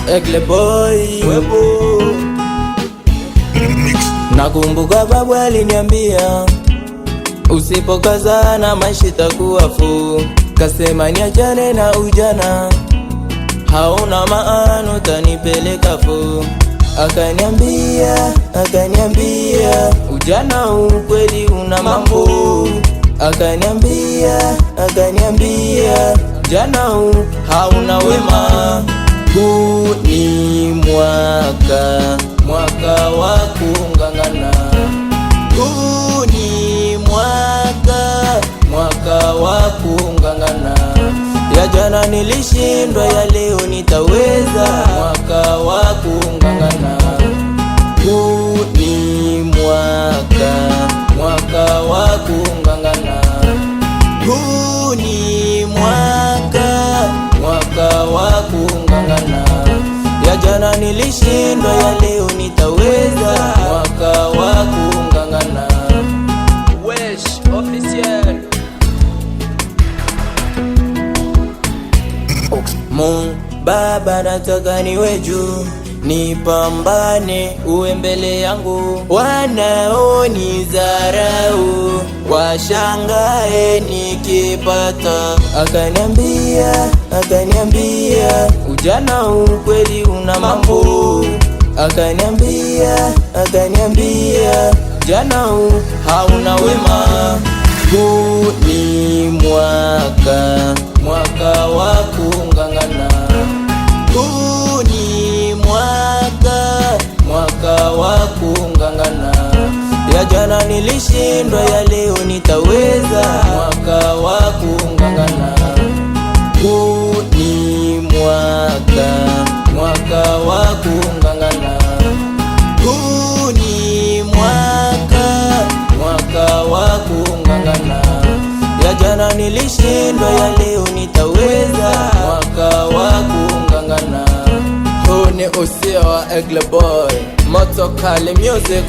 Eagle Boy Webo. Nakumbuka babu aliniambia usipokazana maisha itakuwa fu. Kasema niachane na ujana, hauna maana utanipeleka fu. Akaniambia ujana ukweli una mambo. Akaniambia ujana hauna wema. Huu ni mwaka wa kungangana. Huu ni mwaka wa kungangana. Ya jana nilishindwa, ya leo nitaweza. Mwaka wa kungangana. Huu ni mwaka wa kungangana. Huu ni mwaka wa kungangana. Ya jana nilishindwa, ya leo nitaweza. Mwaka wa kungangana. Wesh official. Mungu Baba, nataka niwe juu, nipambane uwe mbele yangu. Wanaonidharau washangae nikipata. Akaniambia ujana ukweli una mambo. Akaniambia ujana hauna wema. Huu ni mwaka wa kungangana. Huu ni mwaka wa kungangana. Ya jana nilishindwa, ya leo nitaweza. Mwaka wa kungangana. Huu ni mwaka wa kungangana. Huu ni mwaka wa kungangana. Ya jana nilishindwa, ya leo nitaweza. Mwaka wa kungangana. Huu ni usia wa Eagle Boy, Moto Kali Music.